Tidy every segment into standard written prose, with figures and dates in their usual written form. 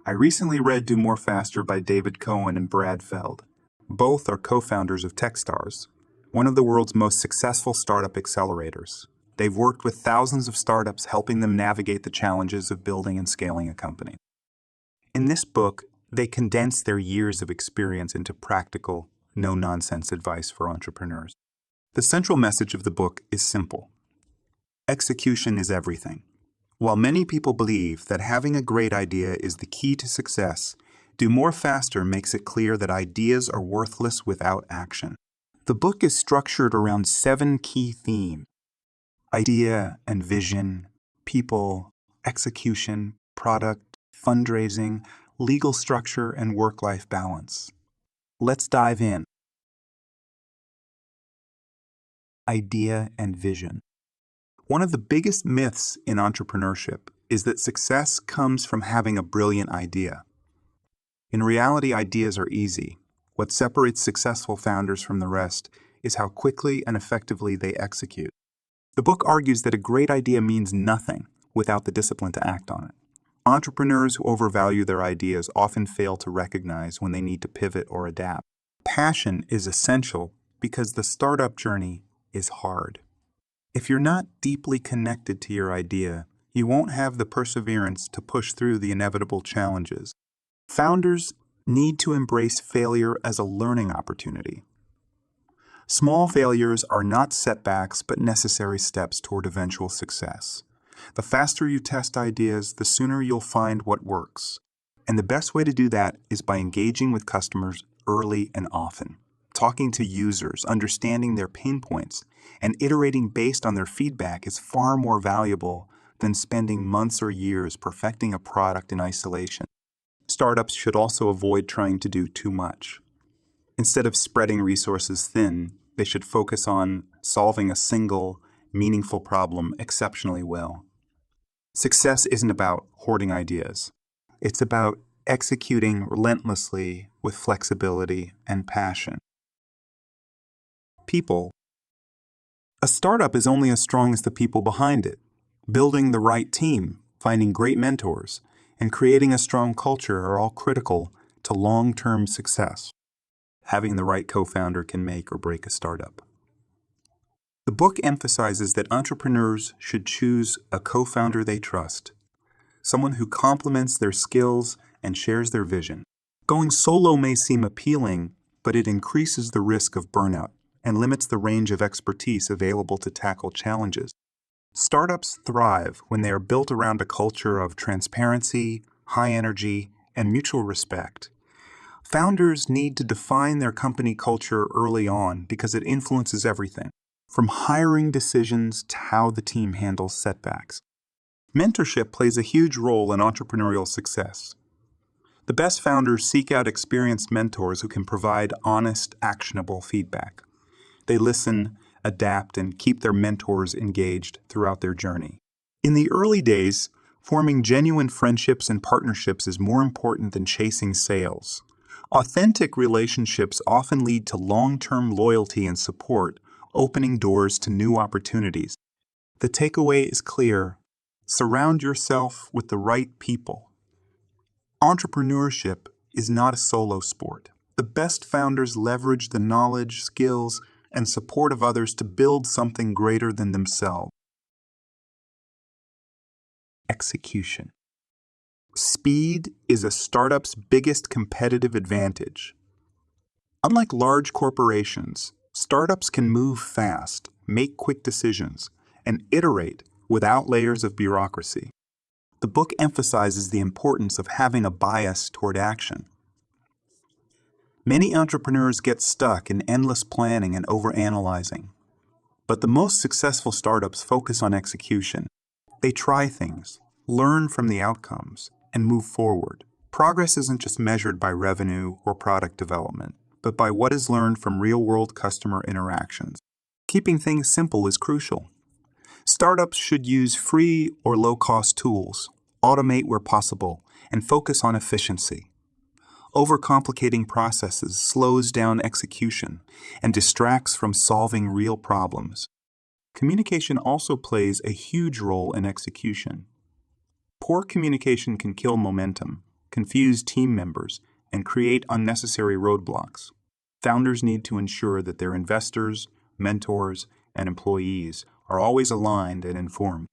I recently read Do More Faster by David Cohen and Brad Feld. Both are co-founders of Techstars, one of the world's most successful startup accelerators. They've worked with thousands of startups, helping them navigate the challenges of building and scaling a company. In this book, they condense their years of experience into practical, no-nonsense advice for entrepreneurs. The central message of the book is simple. Execution is everything. While many people believe that having a great idea is the key to success, Do More Faster makes it clear that ideas are worthless without action. The book is structured around 7 key themes: idea and vision, people, execution, product, fundraising, legal structure, and work-life balance. Let's dive in. Idea and vision. One of the biggest myths in entrepreneurship is that success comes from having a brilliant idea. In reality, ideas are easy. What separates successful founders from the rest is how quickly and effectively they execute. The book argues that a great idea means nothing without the discipline to act on it. Entrepreneurs who overvalue their ideas often fail to recognize when they need to pivot or adapt. Passion is essential because the startup journey is hard. If you're not deeply connected to your idea, you won't have the perseverance to push through the inevitable challenges. Founders need to embrace failure as a learning opportunity. Small failures are not setbacks, but necessary steps toward eventual success. The faster you test ideas, the sooner you'll find what works. And the best way to do that is by engaging with customers early and often. Talking to users, understanding their pain points, and iterating based on their feedback is far more valuable than spending months or years perfecting a product in isolation. Startups should also avoid trying to do too much. Instead of spreading resources thin, they should focus on solving a single, meaningful problem exceptionally well. Success isn't about hoarding ideas. It's about executing relentlessly with flexibility and passion. People. A startup is only as strong as the people behind it. Building the right team, finding great mentors, and creating a strong culture are all critical to long-term success. Having the right co-founder can make or break a startup. The book emphasizes that entrepreneurs should choose a co-founder they trust, someone who complements their skills and shares their vision. Going solo may seem appealing, but it increases the risk of burnout and limits the range of expertise available to tackle challenges. Startups thrive when they are built around a culture of transparency, high energy, and mutual respect. Founders need to define their company culture early on because it influences everything, from hiring decisions to how the team handles setbacks. Mentorship plays a huge role in entrepreneurial success. The best founders seek out experienced mentors who can provide honest, actionable feedback. They listen, adapt, and keep their mentors engaged throughout their journey. In the early days, forming genuine friendships and partnerships is more important than chasing sales. Authentic relationships often lead to long-term loyalty and support, opening doors to new opportunities. The takeaway is clear: surround yourself with the right people. Entrepreneurship is not a solo sport. The best founders leverage the knowledge, skills, and support of others to build something greater than themselves. Execution. Speed is a startup's biggest competitive advantage. Unlike large corporations, startups can move fast, make quick decisions, and iterate without layers of bureaucracy. The book emphasizes the importance of having a bias toward action. Many entrepreneurs get stuck in endless planning and overanalyzing. But the most successful startups focus on execution. They try things, learn from the outcomes, and move forward. Progress isn't just measured by revenue or product development, but by what is learned from real-world customer interactions. Keeping things simple is crucial. Startups should use free or low-cost tools, automate where possible, and focus on efficiency. Overcomplicating processes slows down execution and distracts from solving real problems. Communication also plays a huge role in execution. Poor communication can kill momentum. confuse team members, and create unnecessary roadblocks. Founders need to ensure that their investors, mentors, and employees are always aligned and informed.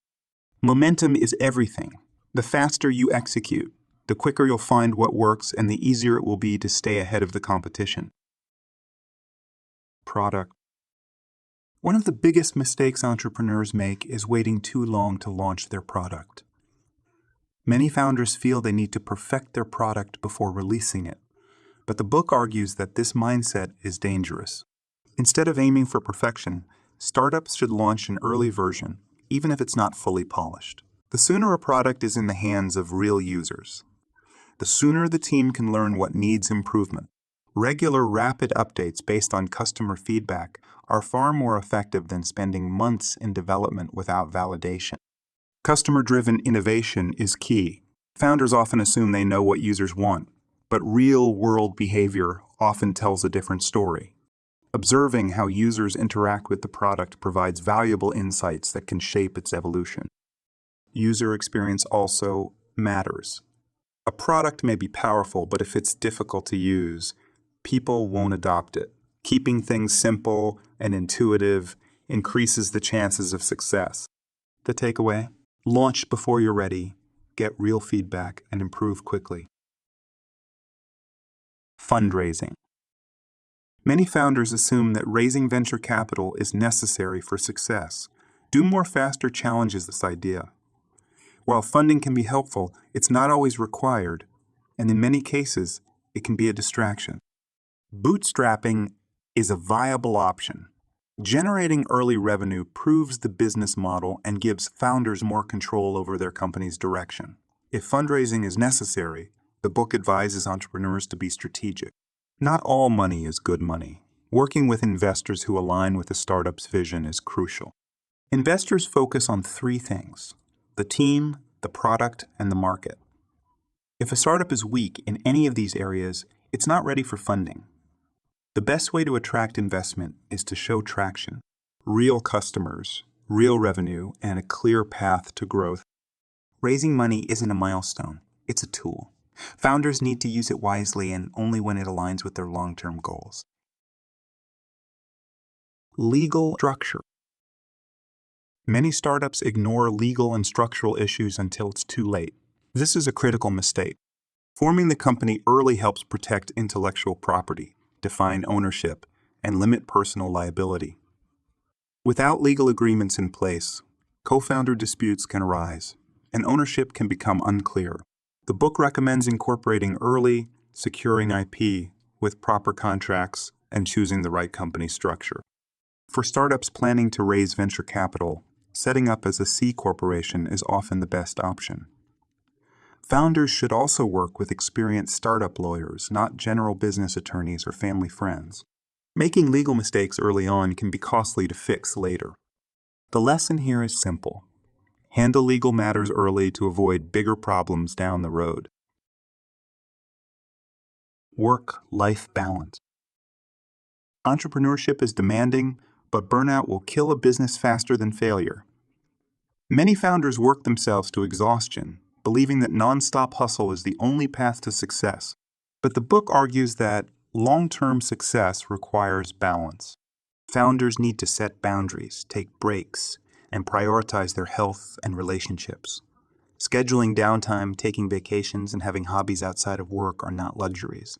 Momentum is everything. The faster you execute, the quicker you'll find what works and the easier it will be to stay ahead of the competition. Product. One of the biggest mistakes entrepreneurs make is waiting too long to launch their product. Many founders feel they need to perfect their product before releasing it, but the book argues that this mindset is dangerous. Instead of aiming for perfection, startups should launch an early version, even if it's not fully polished. The sooner a product is in the hands of real users, the sooner the team can learn what needs improvement. Regular, rapid updates based on customer feedback are far more effective than spending months in development without validation. Customer-driven innovation is key. Founders often assume they know what users want, but real-world behavior often tells a different story. Observing how users interact with the product provides valuable insights that can shape its evolution. User experience also matters. A product may be powerful, but if it's difficult to use, people won't adopt it. Keeping things simple and intuitive increases the chances of success. The takeaway? Launch before you're ready, get real feedback, and improve quickly. Fundraising. Many founders assume that raising venture capital is necessary for success. Do More Faster challenges this idea. While funding can be helpful, it's not always required, and in many cases, it can be a distraction. Bootstrapping is a viable option. Generating early revenue proves the business model and gives founders more control over their company's direction. If fundraising is necessary, the book advises entrepreneurs to be strategic. Not all money is good money. Working with investors who align with the startup's vision is crucial. Investors focus on three things: the team, the product, and the market. If a startup is weak in any of these areas, it's not ready for funding. The best way to attract investment is to show traction, real customers, real revenue, and a clear path to growth. Raising money isn't a milestone, it's a tool. Founders need to use it wisely and only when it aligns with their long-term goals. Legal structure. Many startups ignore legal and structural issues until it's too late. This is a critical mistake. Forming the company early helps protect intellectual property, define ownership, and limit personal liability. Without legal agreements in place, co-founder disputes can arise, and ownership can become unclear. The book recommends incorporating early, securing IP with proper contracts, and choosing the right company structure. For startups planning to raise venture capital, setting up as a C corporation is often the best option. Founders should also work with experienced startup lawyers, not general business attorneys or family friends. Making legal mistakes early on can be costly to fix later. The lesson here is simple. Handle legal matters early to avoid bigger problems down the road. Work-life balance. Entrepreneurship is demanding, but burnout will kill a business faster than failure. Many founders work themselves to exhaustion, believing that non-stop hustle is the only path to success. But the book argues that long-term success requires balance. Founders need to set boundaries, take breaks, and prioritize their health and relationships. Scheduling downtime, taking vacations, and having hobbies outside of work are not luxuries.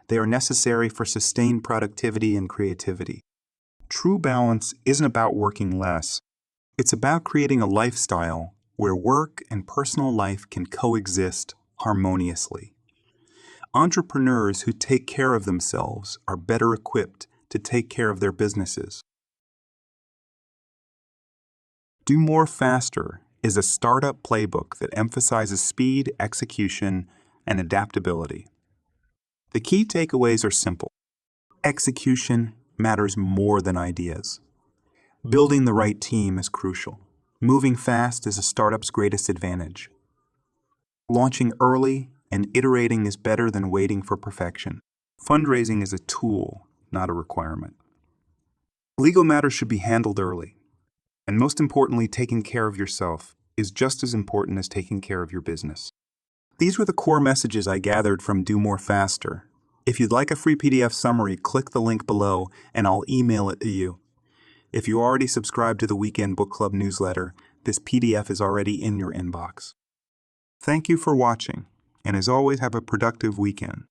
They are necessary for sustained productivity and creativity. True balance isn't about working less. It's about creating a lifestyle where work and personal life can coexist harmoniously. Entrepreneurs who take care of themselves are better equipped to take care of their businesses. Do More Faster is a startup playbook that emphasizes speed, execution, and adaptability. The key takeaways are simple. Execution matters more than ideas. Building the right team is crucial. Moving fast is a startup's greatest advantage. Launching early and iterating is better than waiting for perfection. Fundraising is a tool, not a requirement. Legal matters should be handled early. And most importantly, taking care of yourself is just as important as taking care of your business. These were the core messages I gathered from Do More Faster. If you'd like a free PDF summary, click the link below and I'll email it to you. If you already subscribe to the Weekend Book Club newsletter, this PDF is already in your inbox. Thank you for watching, and as always, have a productive weekend.